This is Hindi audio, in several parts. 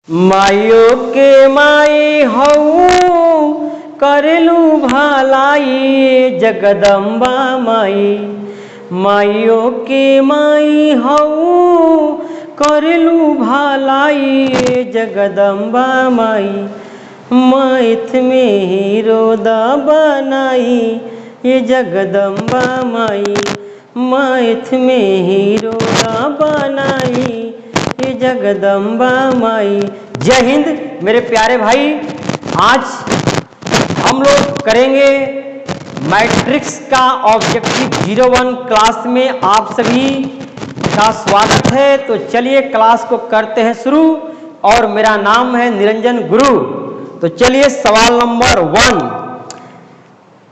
माइयो के माई हऊ करलू भलाई जगदम्बा माई। माइयो के माई हऊ करलू भलाई जगदम्बा माई। मैथ में हीरो दा बनाई ये जगदम्बा माई। मैथ में हीरो दा बनाई ये जगदम्बा माई। जय हिंद मेरे प्यारे भाई। आज हम लोग करेंगे मैट्रिक्स का ऑब्जेक्टिव 01 क्लास में आप सभी का स्वागत है। तो चलिए क्लास को करते हैं शुरू। और मेरा नाम है निरंजन गुरु। तो चलिए सवाल नंबर 1,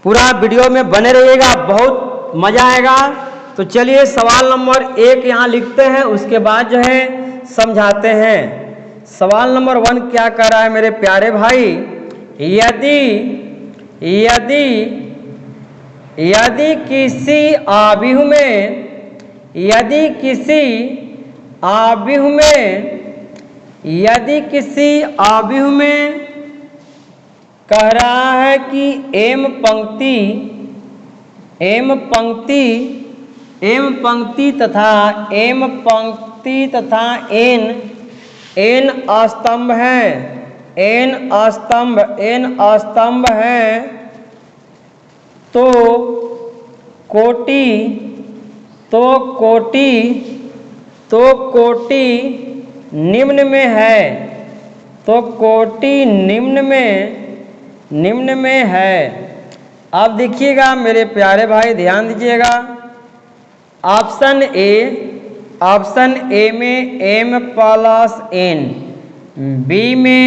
पूरा वीडियो में बने रहिएगा, बहुत मजा आएगा। तो चलिए सवाल नंबर 1 यहाँ लिखते हैं, उसके बाद जो है समझाते हैं। सवाल नंबर 1 क्या कह रहा है मेरे प्यारे भाई, यदि किसी आव्यूह में कह रहा है कि एम पंक्ति तथा एन स्तंभ है, तो कोटि निम्न में है। तो कोटि निम्न में है। अब देखिएगा मेरे प्यारे भाई, ध्यान दीजिएगा। ऑप्शन ए में m प्लस n, बी में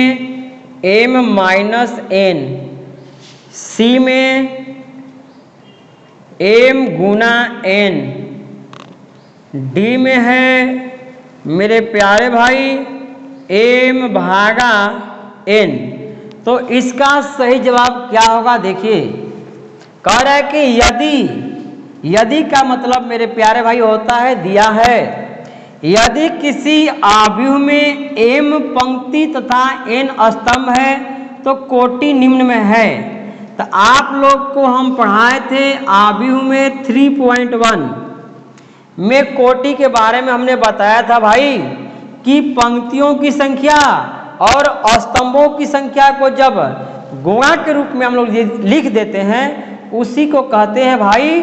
m माइनस n, सी में m गुना n, डी में है मेरे प्यारे भाई m भागा n। तो इसका सही जवाब क्या होगा देखिए। कह रहा है कि यदि का मतलब मेरे प्यारे भाई होता है दिया है। यदि किसी आव्यूह में m पंक्ति तथा n स्तंभ है तो कोटि निम्न में है। तो आप लोग को हम पढ़ाए थे आव्यूह में 3.1 में कोटि के बारे में हमने बताया था भाई कि पंक्तियों की संख्या और स्तंभों की संख्या को जब गुणा के रूप में हम लोग लिख देते हैं उसी को कहते हैं भाई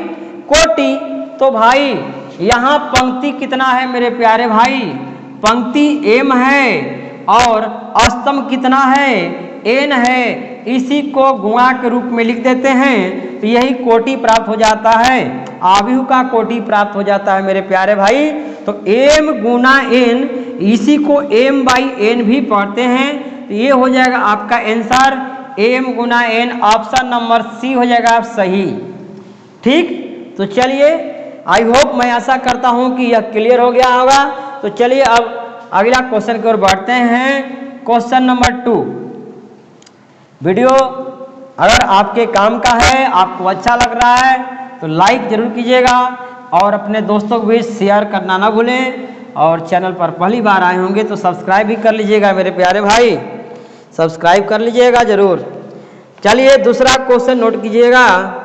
कोटि। तो भाई यहाँ पंक्ति कितना है मेरे प्यारे भाई, पंक्ति m है और स्तंभ कितना है n है। इसी को गुणा के रूप में लिख देते हैं तो यही कोटि प्राप्त हो जाता है, आव्यूह का कोटि प्राप्त हो जाता है मेरे प्यारे भाई। तो m गुना n, इसी को m बाई n भी पढ़ते हैं। तो ये हो जाएगा आपका आंसर m गुना n। ऑप्शन नंबर सी हो जाएगा सही। ठीक, तो चलिए आई होप, मैं आशा करता हूं कि यह क्लियर हो गया होगा। तो चलिए अब अगला क्वेश्चन की ओर बढ़ते हैं। Question number 2। वीडियो अगर आपके काम का है, आपको अच्छा लग रहा है तो लाइक जरूर कीजिएगा और अपने दोस्तों को भी शेयर करना ना भूलें। और चैनल पर पहली बार आए होंगे तो सब्सक्राइब भी कर लीजिएगा मेरे प्यारे भाई, सब्सक्राइब कर लीजिएगा जरूर। चलिए दूसरा क्वेश्चन नोट कीजिएगा।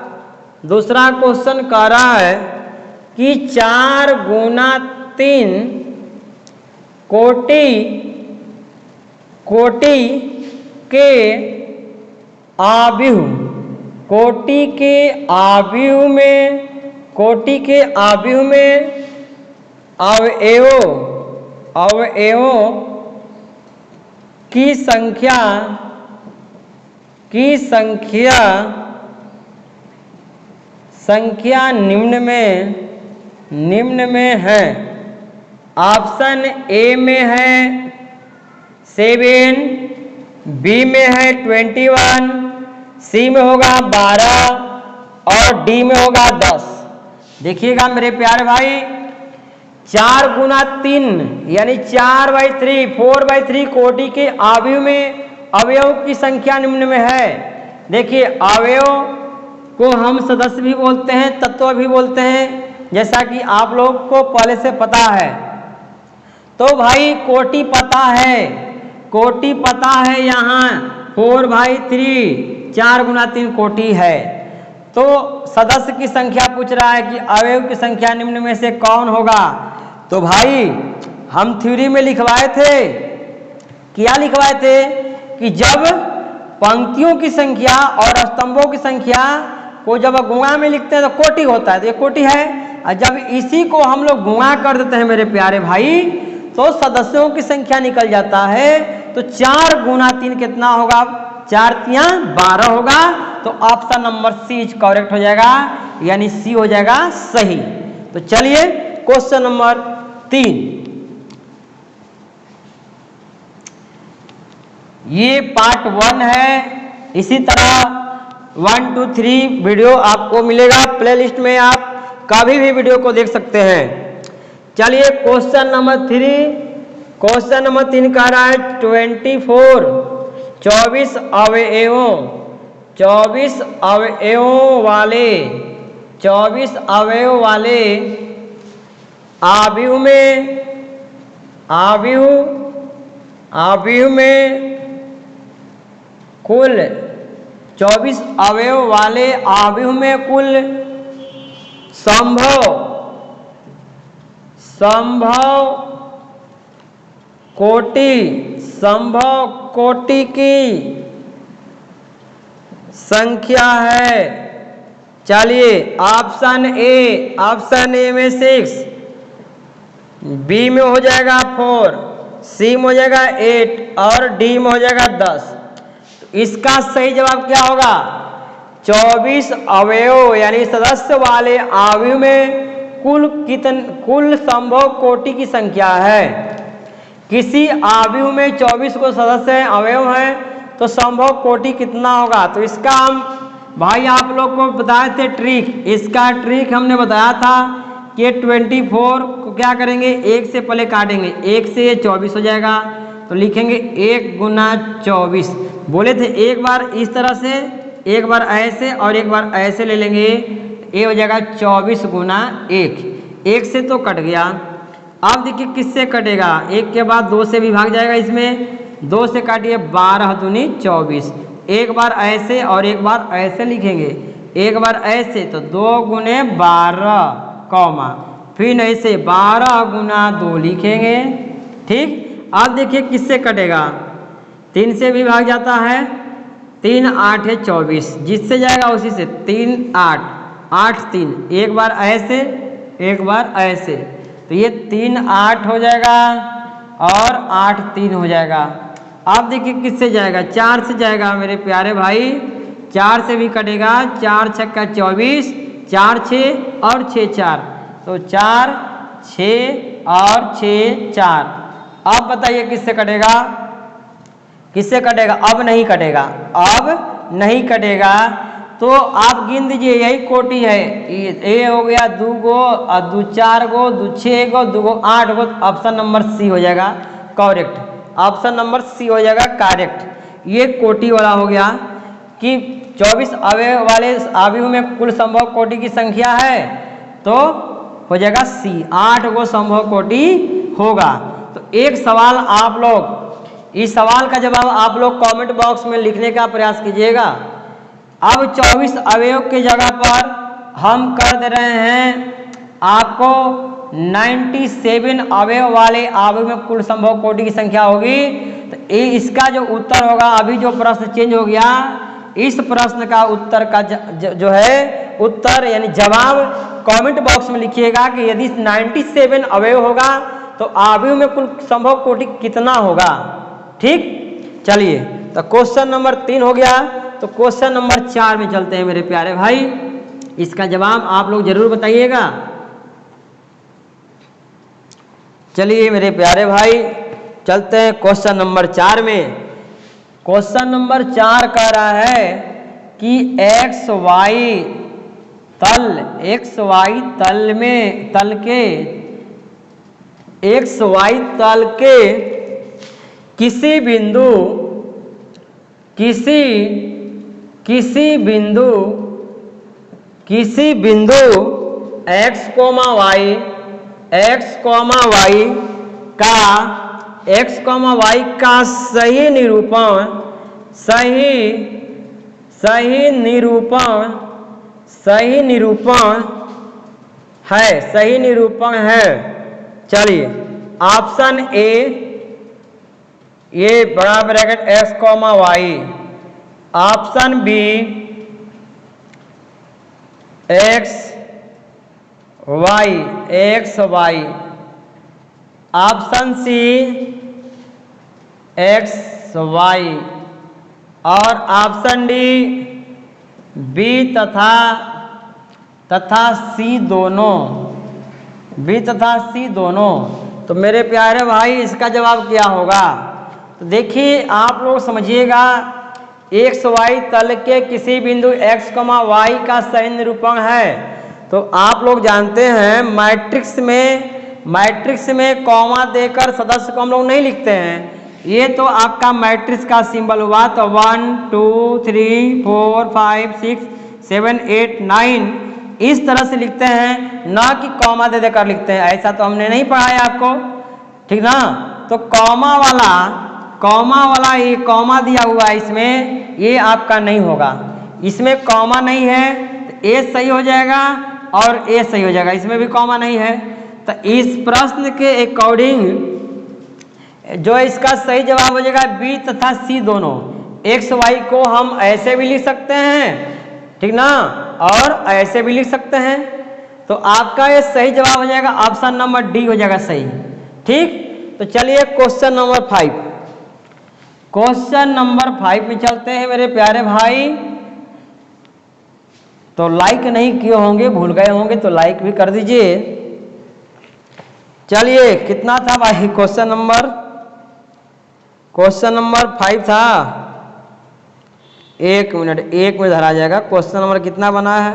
दूसरा क्वेश्चन कह रहा है कि 4 गुना 3 कोटि के आव्यूह में अवयवों की संख्या निम्न में है। ऑप्शन ए में है 7, बी में है 21, सी में होगा 12 और डी में होगा 10। देखिएगा मेरे प्यारे भाई, 4 गुना 3 यानी 4/3, 4/3 कोटि के आव्यूह में अवयव की संख्या निम्न में है। देखिए अवयव को हम सदस्य भी बोलते हैं, तत्व भी बोलते हैं, जैसा कि आप लोग को पहले से पता है। तो भाई कोटि पता है, कोटि पता है यहाँ 4/3, 4 गुना 3 कोटि है। तो सदस्य की संख्या पूछ रहा है कि अवयव की संख्या निम्न में से कौन होगा। तो भाई हम थ्योरी में लिखवाए थे, क्या लिखवाए थे कि जब पंक्तियों की संख्या और स्तंभों की संख्या को जब गुणा में लिखते हैं तो कोटि होता है, तो ये कोटि है। और जब इसी को हम लोग गुणा कर देते हैं मेरे प्यारे भाई, तो सदस्यों की संख्या निकल जाता है। तो 4 गुना 3 कितना होगा, 4 तियां 12 होगा। तो ऑप्शन नंबर सी करेक्ट हो जाएगा, यानी सी हो जाएगा सही। तो चलिए क्वेश्चन नंबर 3, ये पार्ट 1 है। इसी तरह 1 2 3 वीडियो आपको मिलेगा प्लेलिस्ट में, आप कभी भी वीडियो को देख सकते हैं। चलिए क्वेश्चन नंबर 3, क्वेश्चन नंबर 3 कह रहा है 24 24 अवयवों 24 अवयवों वाले 24 अवयव वाले आव्यूह में कुल 24 अवयव वाले आव्यूह में कुल संभव कोटि की संख्या है। चलिए ऑप्शन ए में 6, बी में हो जाएगा 4, सी में हो जाएगा 8 और डी में हो जाएगा 10। तो इसका सही जवाब क्या होगा, 24 अवयव यानी सदस्य वाले आव्यूह में कुल संभव कोटि की संख्या है। किसी आव्यूह में 24 को सदस्य अवयव हैं तो संभव कोटि कितना होगा। तो इसका हम भाई आप लोग को बताए थे ट्रिक, इसका ट्रिक हमने बताया था कि 24 को क्या करेंगे, 1 से पहले काटेंगे, 1 से 24 हो जाएगा। तो लिखेंगे 1 गुना 24, बोले थे एक बार इस तरह से, एक बार ऐसे और एक बार ऐसे ले लेंगे, ये हो जाएगा 24 गुना 1 से तो कट गया। अब देखिए किससे कटेगा, 1 के बाद 2 से भी भाग जाएगा, इसमें 2 से काटिए 12 दूनी 24, एक बार ऐसे और एक बार ऐसे लिखेंगे, एक बार ऐसे तो 2 गुने 12 कॉमा, फिर ऐसे 12 गुना 2 लिखेंगे। ठीक, अब देखिए किससे कटेगा, 3 से भी भाग जाता है, 3 8 है 24, जिससे जाएगा उसी से 3 8 8 3, एक बार ऐसे एक बार ऐसे, तो ये 3 8 हो जाएगा और 8 3 हो जाएगा। अब देखिए किससे जाएगा, 4 से जाएगा मेरे प्यारे भाई, 4 से भी कटेगा, 4 छक्का 24, 4 6 और 6 4, तो 4 6 और 6 4। अब बताइए किससे कटेगा, किससे कटेगा, अब नहीं कटेगा, अब नहीं कटेगा। तो आप गिन दीजिए, यही कोटि है, ए हो गया 2 गो, 2 4 गो, 2 6 गो, 2 गो 8 गो, ऑप्शन नंबर सी हो जाएगा करेक्ट, ऑप्शन नंबर सी हो जाएगा करेक्ट। ये कोटि वाला हो गया कि 24 अवयव वाले आव्यूह में कुल संभव कोटि की संख्या है, तो हो जाएगा सी, 8 गो संभव कोटि होगा। तो एक सवाल आप लोग, इस सवाल का जवाब आप लोग कमेंट बॉक्स में लिखने का प्रयास कीजिएगा। अब 24 अवयव की जगह पर हम कर दे रहे हैं आपको 97 अवयव वाले आव्यूह में कुल संभव कोटि की संख्या होगी। तो इसका जो उत्तर होगा, अभी जो प्रश्न चेंज हो गया, इस प्रश्न का उत्तर का जो है उत्तर यानी जवाब कमेंट बॉक्स में लिखिएगा कि यदि 97 अवयव होगा तो आव्यूह में कुल संभव कोटि कितना होगा। ठीक, चलिए तो क्वेश्चन नंबर 3 हो गया। तो क्वेश्चन नंबर 4 में चलते हैं मेरे प्यारे भाई, इसका जवाब आप लोग जरूर बताइएगा। चलिए मेरे प्यारे भाई चलते हैं क्वेश्चन नंबर 4 में। क्वेश्चन नंबर 4 कह रहा है कि एक्स वाई तल के किसी बिंदु x, y का x, y का सही निरूपण सही निरूपण है। चलिए ऑप्शन ए, ये बड़ा bracket x, y। Option B x, y। Option C x, y और ऑप्शन डी बी तथा सी दोनों, बी तथा सी दोनों। तो मेरे प्यारे भाई इसका जवाब क्या होगा? तो देखिए आप लोग समझिएगा, एक्स वाई तल के किसी बिंदु x, y का सही निरूपण है। तो आप लोग जानते हैं मैट्रिक्स में कॉमा देकर सदस्य को हम लोग नहीं लिखते हैं। ये तो आपका मैट्रिक्स का सिंबल हुआ, तो 1 2 3 4 5 6 7 8 9 इस तरह से लिखते हैं, ना कि कॉमा दे देकर लिखते हैं। ऐसा तो हमने नहीं पढ़ाया आपको, ठीक ना। तो कॉमा वाला ये कॉमा दिया हुआ है इसमें, ये आपका नहीं होगा। इसमें कॉमा नहीं है तो ए सही हो जाएगा और ए सही हो जाएगा, इसमें भी कॉमा नहीं है। तो इस प्रश्न के अकॉर्डिंग जो इसका सही जवाब हो जाएगा बी तथा सी दोनों। एक्स वाई को हम ऐसे भी लिख सकते हैं, ठीक ना, और ऐसे भी लिख सकते हैं। तो आपका ये सही जवाब हो जाएगा ऑप्शन नंबर डी हो जाएगा सही, ठीक। तो चलिए क्वेश्चन नंबर 5, क्वेश्चन नंबर 5 में चलते हैं मेरे प्यारे भाई। तो लाइक नहीं किए होंगे, भूल गए होंगे तो लाइक भी कर दीजिए। चलिए कितना था भाई क्वेश्चन नंबर 5 था। एक मिनट धरा जाएगा। क्वेश्चन नंबर कितना बना है?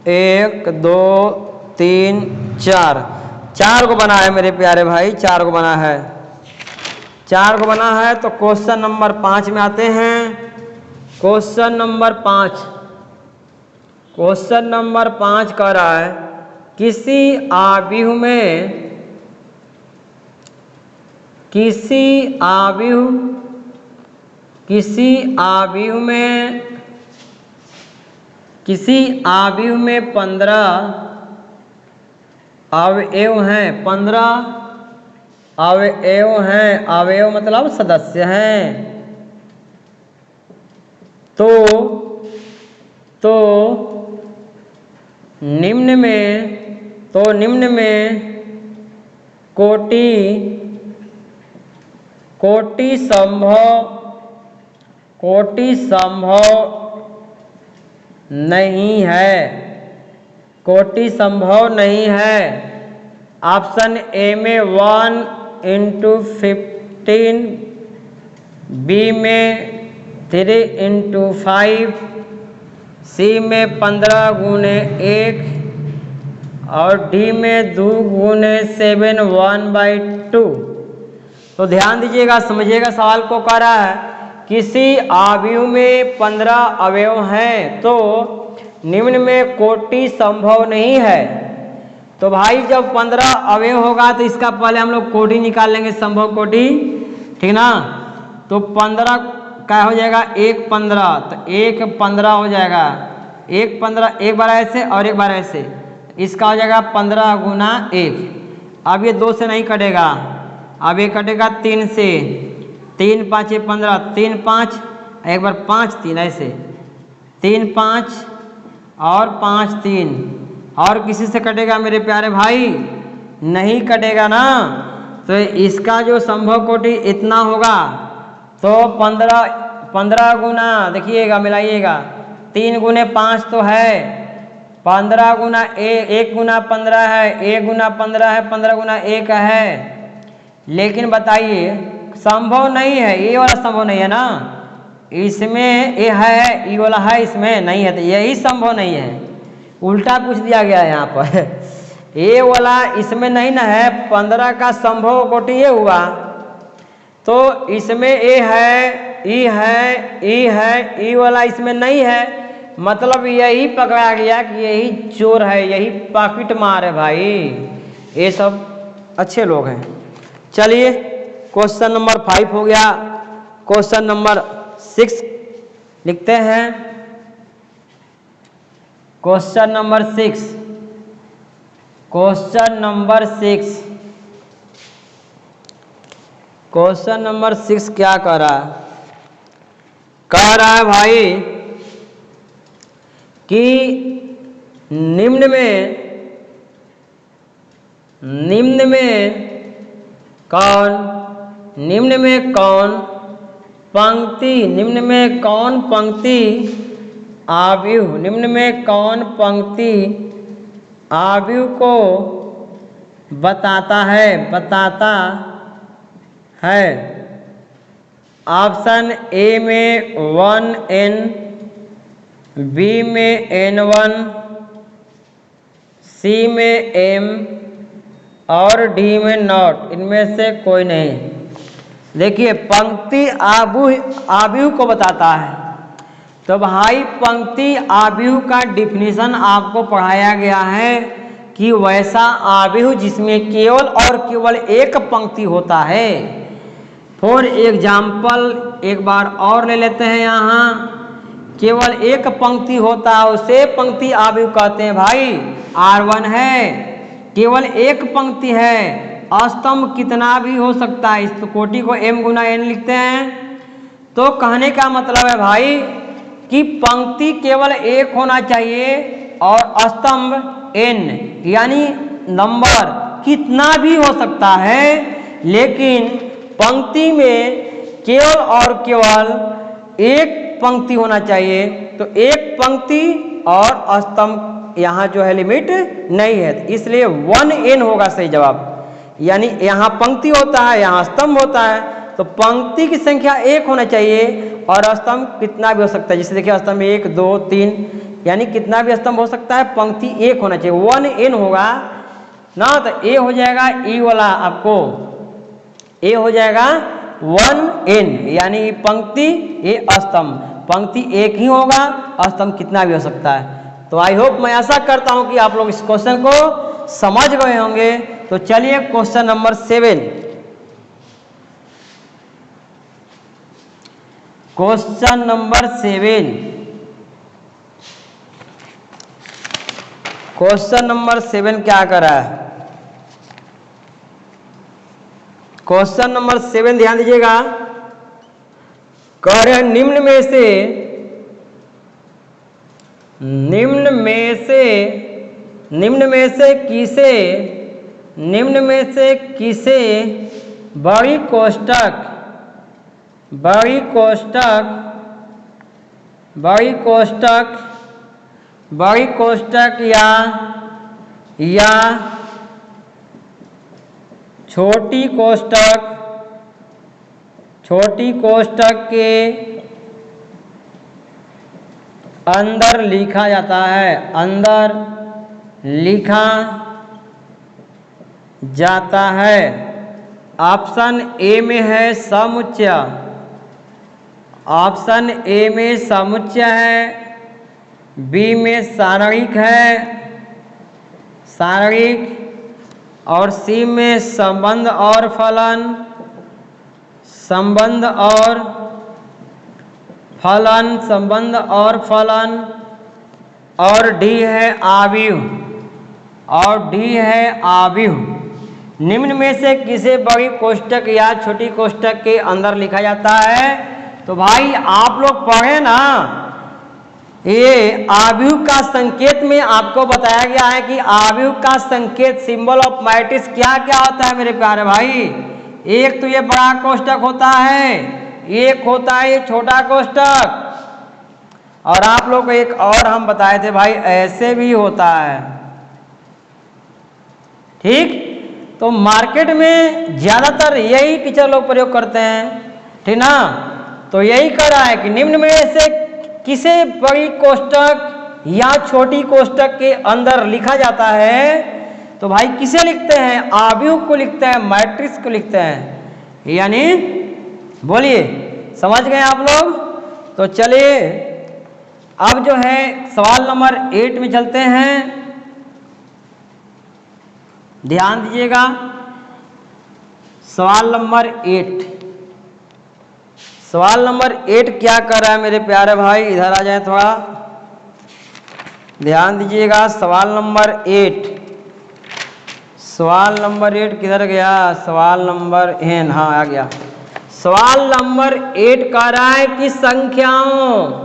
1 2 3 4 को बना है मेरे प्यारे भाई, 4 को बना है। तो क्वेश्चन नंबर 5 में आते हैं। क्वेश्चन नंबर 5 कह रहा है किसी आव्यूह में 15 अवयव हैं, 15 अवयव मतलब सदस्य हैं। तो निम्न में कोटि संभव नहीं है। ऑप्शन ए में 1 × 15, बी में 3 × 5, सी में 15 × 1 और डी में 2 × 7 1/2। तो ध्यान दीजिएगा, समझिएगा सवाल को कह रहा है किसी आव्यूह में 15 अवयव हैं, तो निम्न में कोटि संभव नहीं है। तो भाई जब 15 अवयव होगा तो इसका पहले हम लोग कोटि निकाल लेंगे, संभव कोटि, ठीक ना। तो 15 क्या हो जाएगा? 1 15, तो 1 15 हो जाएगा। 1 15 एक बार ऐसे और एक बार ऐसे, इसका हो जाएगा 15 × 1। अब ये 2 से नहीं कटेगा, अब ये कटेगा 3 से। 3 5 15, 3 5 एक बार 5 3 ऐसे, 3 5 और 5 3। और किसी से कटेगा मेरे प्यारे भाई? नहीं कटेगा ना। तो इसका जो संभव कोटि इतना होगा। तो 15 गुना देखिएगा, मिलाइएगा, 3 × 5 तो है, 15 × 1 × 15 है, 1 × 15 है, 15 × 1 है। लेकिन बताइए संभव नहीं है, ये वाला संभव नहीं है ना, इसमें ये है, ये वाला है, इसमें नहीं है, तो यही संभव नहीं है। उल्टा पूछ दिया गया है यहाँ पर। ये वाला इसमें नहीं ना है, 15 का संभव कोटि ये हुआ, तो इसमें ए है, ई है, ई है, ई वाला इसमें नहीं है। मतलब यही पकड़ा गया कि यही चोर है, यही पॉकेट मार है भाई। ये सब अच्छे लोग हैं। चलिए क्वेश्चन नंबर 5 हो गया। क्वेश्चन नंबर 6 लिखते हैं। Question number 6, question number 6, question number 6 क्या कह रहा है? कह रहा है भाई कि निम्न में कौन पंक्ति आव्यूह को बताता है। ऑप्शन ए में 1n, बी में n1, सी में m और डी में नॉट, इनमें से कोई नहीं। देखिए पंक्ति आव्यूह को बताता है, तो भाई पंक्ति आव्यूह का डिफिनीशन आपको पढ़ाया गया है कि वैसा आव्यूह जिसमें केवल और केवल एक पंक्ति होता है। फॉर एग्जाम्पल एक बार और ले लेते हैं, यहाँ केवल एक पंक्ति होता है उसे पंक्ति आव्यूह कहते हैं भाई। R1 है, केवल एक पंक्ति है, स्तंभ कितना भी हो सकता है, इस कोटि को m गुना n लिखते हैं। तो कहने का मतलब है भाई कि पंक्ति केवल एक होना चाहिए और स्तंभ n, यानी नंबर कितना भी हो सकता है, लेकिन पंक्ति में केवल और केवल एक पंक्ति होना चाहिए। तो एक पंक्ति और स्तंभ यहाँ जो है लिमिट नहीं है, इसलिए 1n होगा सही जवाब। यानी यहाँ पंक्ति होता है, यहाँ स्तंभ होता है, तो पंक्ति की संख्या एक होना चाहिए और स्तंभ कितना भी हो सकता है। जैसे देखिए स्तंभ 1 2 3, यानी कितना भी स्तंभ हो सकता है, पंक्ति एक होना चाहिए, 1n होगा ना। तो ए हो जाएगा, ई वाला आपको ए हो जाएगा 1n, यानी पंक्ति ये स्तंभ, पंक्ति एक ही होगा, स्तंभ कितना भी हो सकता है। तो आई होप, मैं आशा करता हूं कि आप लोग इस क्वेश्चन को समझ गए होंगे। तो चलिए question number 7, question number 7, question number 7 क्या कर रहा है? क्वेश्चन नंबर 7 ध्यान दीजिएगा। कह रहे हैं निम्न में से किसे बड़ी कोष्ठक या छोटी कोष्ठक के अंदर लिखा जाता है। ऑप्शन ए में है समुच्चय, ऑप्शन ए में समुच्चय है, बी में सारणिक है, और सी में संबंध और फलन, और डी है आव्यूह। निम्न में से किसे बड़ी कोष्ठक या छोटी कोष्ठक के अंदर लिखा जाता है? तो भाई आप लोग पढ़े ना, ये आव्यूह का संकेत में आपको बताया गया है कि आव्यूह का संकेत, सिंबल ऑफ मैट्रिक्स क्या क्या होता है मेरे प्यारे भाई। एक तो ये बड़ा कोष्ठक होता है, एक होता है ये छोटा कोष्ठक, और आप लोग को एक और हम बताए थे भाई, ऐसे भी होता है। ठीक, तो मार्केट में ज्यादातर यही टीचर लोग प्रयोग करते हैं, ठीक ना। तो यही कर रहा है कि निम्न में से किसे बड़ी कोष्ठक या छोटी कोष्ठक के अंदर लिखा जाता है? तो भाई किसे लिखते हैं? आव्यूह को लिखते हैं, मैट्रिक्स को लिखते हैं। यानी बोलिए, समझ गए आप लोग? तो चलिए अब जो है सवाल नंबर 8 में चलते हैं। ध्यान दीजिएगा, सवाल नंबर 8। सवाल नंबर 8 क्या कर रहा है मेरे प्यारे भाई, इधर आ जाए, थोड़ा ध्यान दीजिएगा। सवाल नंबर 8, सवाल नंबर 8 किधर गया? सवाल नंबर एन, हाँ आ गया। सवाल नंबर 8 कह रहा है कि संख्याओं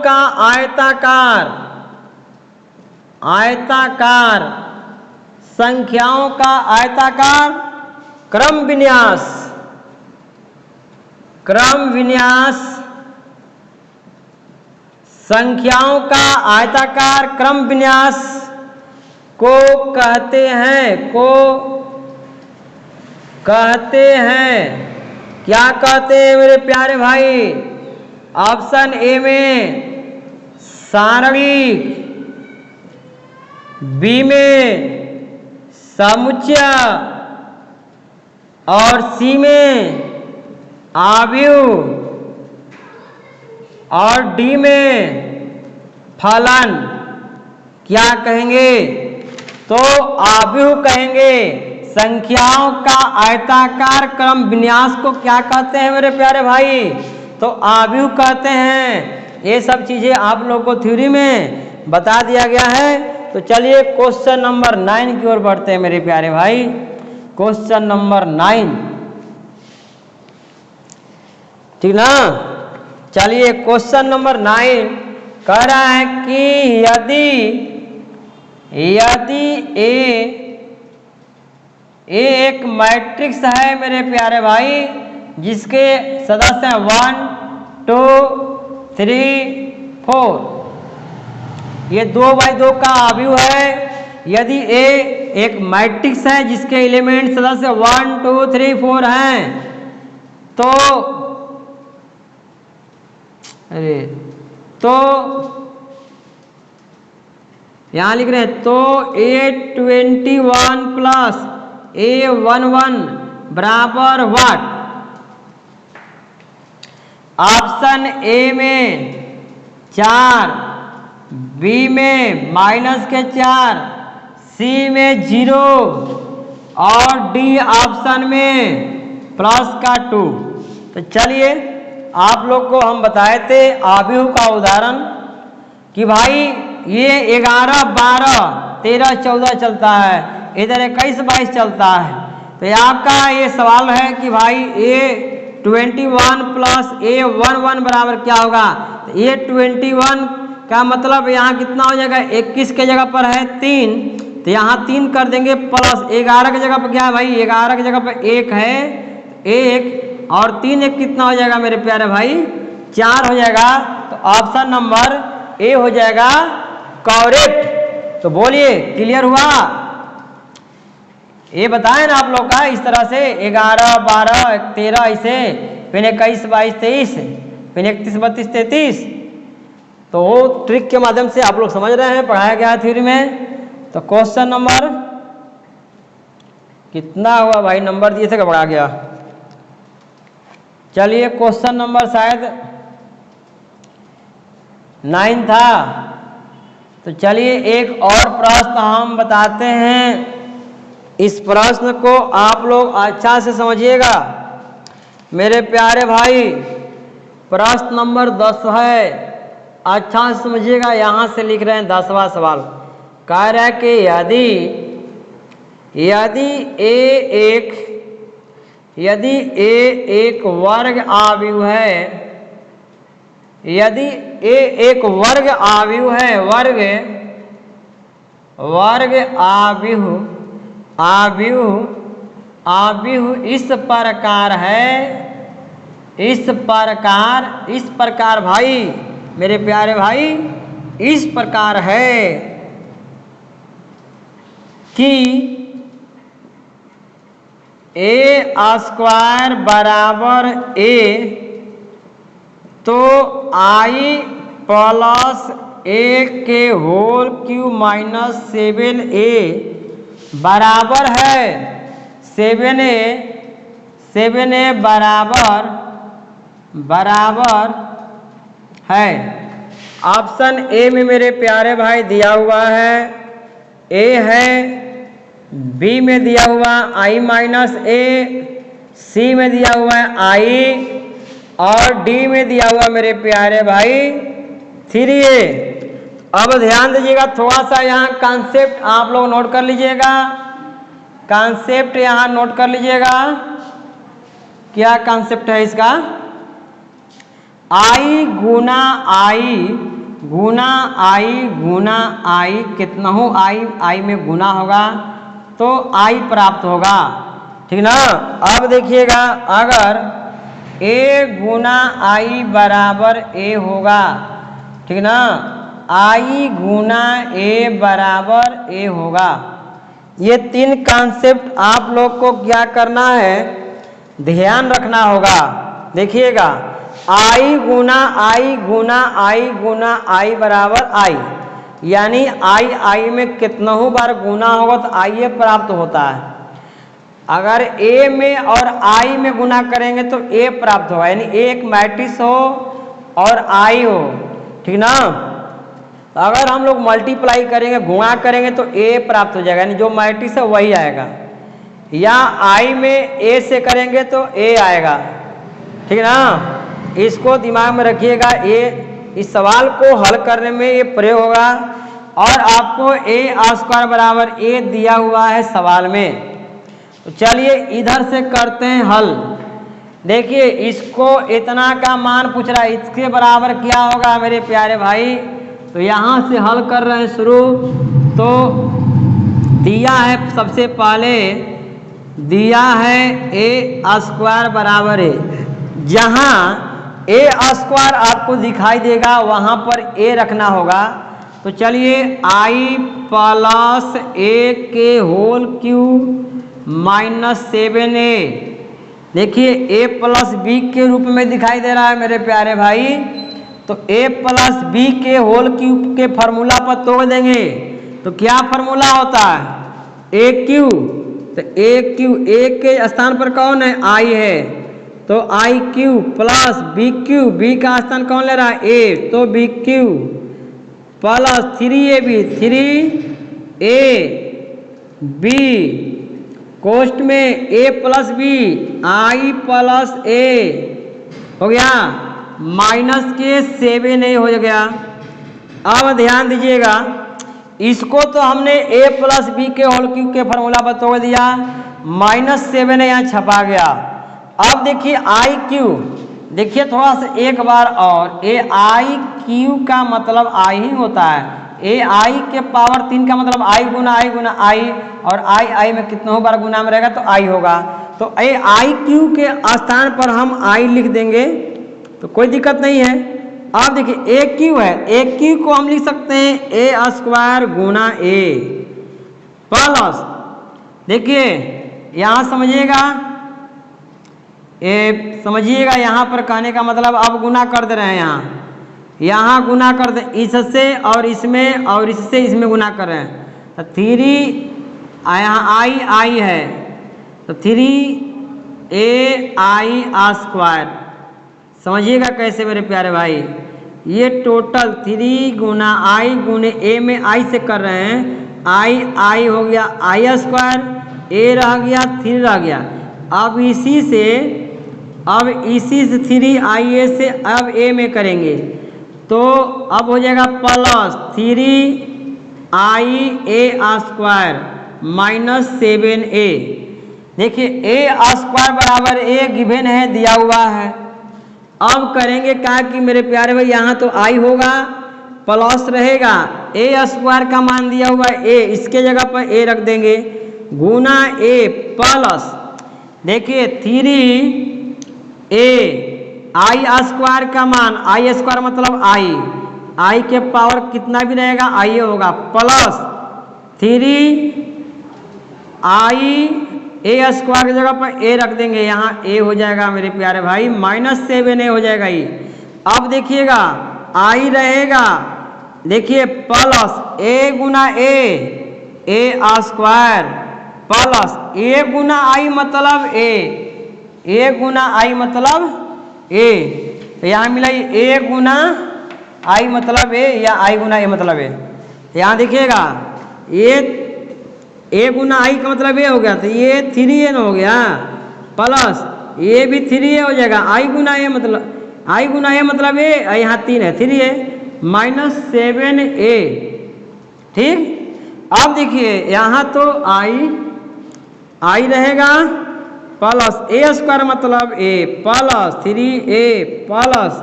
का संख्याओं का आयताकार क्रम विन्यास संख्याओं का आयताकार क्रम विन्यास को कहते हैं क्या कहते हैं मेरे प्यारे भाई? ऑप्शन ए में सारणिक, बी में समुच्चय और सी में आव्यूह और डी में फलन। क्या कहेंगे? तो आव्यूह कहेंगे। संख्याओं का आयताकार क्रम विन्यास को क्या कहते हैं मेरे प्यारे भाई? तो आव्यूह कहते हैं। ये सब चीजें आप लोगों को थ्योरी में बता दिया गया है। तो चलिए क्वेश्चन नंबर 9 की ओर बढ़ते हैं मेरे प्यारे भाई। क्वेश्चन नंबर 9, ठीक ना? चलिए क्वेश्चन नंबर 9 कह रहा है कि यदि ए एक मैट्रिक्स है मेरे प्यारे भाई, जिसके सदस्य 1 2 3 4, ये 2x2 का आव्यूह है। यदि ए एक मैट्रिक्स है जिसके एलिमेंट सदस्य 1 2 3 4 हैं, तो यहां लिख रहे हैं, तो A21 प्लस A11 बराबर व्हाट? ऑप्शन ए में 4, बी में -4, सी में 0 और डी ऑप्शन में +2। तो चलिए आप लोग को हम बताए थे आव्यूह का उदाहरण कि भाई ये 11 12 13 14 चलता है, इधर 21 22 चलता है। तो ये आपका ये सवाल है कि भाई A21 प्लस A11 बराबर क्या होगा? तो A21 का मतलब यहाँ कितना हो जाएगा? 21 के जगह पर है 3, तो यहाँ 3 कर देंगे, प्लस 11 की जगह पर क्या है भाई? 11 की जगह पर 1 है, 1 और 3 1 कितना हो जाएगा मेरे प्यारे भाई? 4 हो जाएगा। तो ऑप्शन नंबर ए हो जाएगा करेक्ट। तो बोलिए क्लियर हुआ? ये बताएं ना आप लोग का इस तरह से 11 12 13 ऐसे, फिर 21 22 23, फिर 31 32 33। तो वो ट्रिक के माध्यम से आप लोग समझ रहे हैं, पढ़ाया गया है थ्योरी में। तो क्वेश्चन नंबर कितना हुआ भाई? नंबर दिए थे कि बढ़ा गया? चलिए क्वेश्चन नंबर शायद 9 था। तो चलिए एक और प्रश्न हम बताते हैं। इस प्रश्न को आप लोग अच्छा से समझिएगा मेरे प्यारे भाई। प्रश्न नंबर 10 है, अच्छा से समझिएगा। यहाँ से लिख रहे हैं 10वां सवाल। कह रहा है कि यदि ए एक वर्ग आव्यूह है, यदि ए एक वर्ग आव्यूह है, वर्ग आव्यूह इस प्रकार है, इस प्रकार भाई मेरे प्यारे भाई, इस प्रकार है कि A² बराबर A, तो I प्लस A के होल क्यूब माइनस 7A बराबर है 7A बराबर है। ऑप्शन ए में मेरे प्यारे भाई दिया हुआ है ए है, बी में दिया हुआ आई माइनस ए, सी में दिया हुआ है आई, और डी में दिया हुआ मेरे प्यारे भाई 3a। अब ध्यान दीजिएगा, थोड़ा सा यहाँ कॉन्सेप्ट आप लोग नोट कर लीजिएगा, कॉन्सेप्ट यहाँ नोट कर लीजिएगा। क्या कॉन्सेप्ट है इसका? आई गुना आई गुना आई गुना आई, कितना हो आई में गुना होगा तो आई प्राप्त होगा, ठीक ना। अब देखिएगा, अगर a गुना आई बराबर a होगा, ठीक ना, आई गुना a बराबर a होगा। ये 3 कॉन्सेप्ट आप लोग को क्या करना है, ध्यान रखना होगा। देखिएगा, आई गुना आई गुना आई गुना आई बराबर आई, यानी आई में कितना बार गुना होगा तो आई प्राप्त होता है। अगर ए में और आई में गुना करेंगे तो ए प्राप्त होगा, यानी एक मैट्रिक्स हो और आई हो, ठीक ना। अगर हम लोग मल्टीप्लाई करेंगे, गुणा करेंगे तो ए प्राप्त हो जाएगा, यानी जो मैट्रिक्स है वही आएगा। या आई में ए से करेंगे तो ए आएगा, ठीक ना। इसको दिमाग में रखिएगा, इस सवाल को हल करने में ये प्रयोग होगा। और आपको ए स्क्वायर बराबर ए दिया हुआ है सवाल में। तो चलिए इधर से करते हैं हल। देखिए, इसको इतना का मान पूछ रहा है, इसके बराबर क्या होगा मेरे प्यारे भाई। तो यहाँ से हल कर रहे हैं शुरू। तो दिया है, सबसे पहले दिया है ए स्क्वायर बराबर है, जहाँ ए स्क्वायर आपको दिखाई देगा वहाँ पर ए रखना होगा। तो चलिए, आई प्लस ए के होल क्यूब माइनस 7a, देखिए ए प्लस बी के रूप में दिखाई दे रहा है मेरे प्यारे भाई। तो ए प्लस बी के होल क्यूब के फार्मूला पर तोड़ देंगे तो क्या फार्मूला होता है, ए क्यू। तो ए क्यू, ए के स्थान पर कौन है, आई है, तो I Q plus B Q, B का स्थान कौन ले रहा है, ए, तो B Q plus 3ab, 3a B कोष्ट में a plus B, I plus A हो गया, माइनस के 7a हो गया। अब ध्यान दीजिएगा, इसको तो हमने a प्लस बी के होल क्यूब के फार्मूला पर तोड़ दिया, माइनस 7a यहाँ छपा गया। अब देखिए आई क्यू, देखिए थोड़ा सा एक बार और, ए आई क्यू का मतलब आई ही होता है। ए आई के पावर 3 का मतलब आई गुना आई, और आई में कितनों बार गुना में रहेगा तो आई होगा। तो ए आई क्यू के स्थान पर हम आई लिख देंगे तो कोई दिक्कत नहीं है। अब देखिए ए क्यू है, ए क्यू को हम लिख सकते हैं ए स्क्वायर गुना ए प्लस, देखिए यहाँ समझिएगा यहाँ पर कहने का मतलब अब गुना कर दे रहे हैं, यहाँ गुना कर दे, इससे और इसमें और इससे इसमें गुना कर रहे हैं। तो 3 यहाँ आई है तो 3a आई स्क्वायर, समझिएगा कैसे मेरे प्यारे भाई। ये टोटल 3 गुना आई गुने ए में आई से कर रहे हैं, आई हो गया आई स्क्वायर, ए रह गया 3 रह गया। अब इसी से 3ia से अब ए में करेंगे तो अब हो जाएगा plus 3ia square minus 7a। देखिए ए स्क्वायर बराबर ए गिवन है, दिया हुआ है। अब करेंगे क्या कि मेरे प्यारे भाई, यहाँ तो आई होगा प्लस रहेगा, ए स्क्वायर का मान दिया हुआ है ए, इसके जगह पर ए रख देंगे गुना ए प्लस, देखिए 3a आई स्क्वायर का मान, आई स्क्वायर मतलब आई के पावर कितना भी रहेगा आई होगा, प्लस 3i ए स्क्वायर की जगह पर ए रख देंगे, यहाँ ए हो जाएगा मेरे प्यारे भाई माइनस 7a हो जाएगा ये। अब देखिएगा आई रहेगा, देखिए प्लस ए गुना ए स्क्वायर प्लस ए गुना आई मतलब ए गुना आई मतलब ए, तो यहाँ मिला ए गुना आई मतलब ए या आई गुना ए मतलब ए। यहाँ देखिएगा ये ए गुना आई का मतलब ये हो गया, तो ये 3n हो गया प्लस ये भी 3a हो जाएगा। आई गुना ए मतलब ए, यहाँ 3 है, 3a माइनस 7a। ठीक, अब देखिए यहाँ तो आई रहेगा प्लस ए स्क्वायर मतलब ए plus 3a plus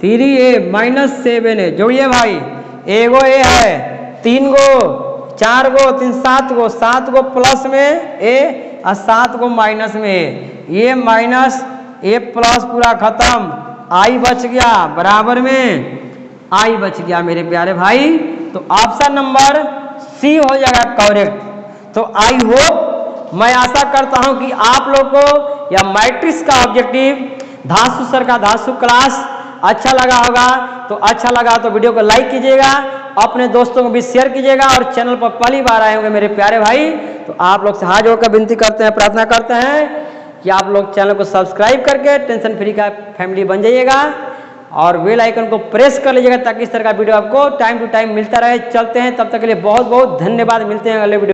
3a minus 7a। जोड़िए भाई, एगो ए है, 3 गो 4 गो 3 7 गो प्लस में ए और 7 गो माइनस में ए, ये माइनस ए प्लस पूरा खत्म, आई बच गया बराबर में, आई बच गया मेरे प्यारे भाई। तो ऑप्शन नंबर सी हो जाएगा करेक्ट। तो आई होप, मैं आशा करता हूं कि आप लोग को या मैट्रिक्स का ऑब्जेक्टिव धांसू सर का धांसू क्लास अच्छा लगा होगा। तो अच्छा लगा तो वीडियो को लाइक कीजिएगा, अपने दोस्तों को भी शेयर कीजिएगा, और चैनल पर पहली बार आए होंगे मेरे प्यारे भाई तो आप लोग से हाथ जोड़कर विनती करते हैं, प्रार्थना करते हैं कि आप लोग चैनल को सब्सक्राइब करके टेंशन फ्री का फैमिली बन जाइएगा और बेल आइकन को प्रेस कर लीजिएगा ताकि इस तरह का वीडियो आपको टाइम टू टाइम मिलता रहे। चलते हैं, तब तक के लिए बहुत बहुत धन्यवाद, मिलते हैं अगले वीडियो।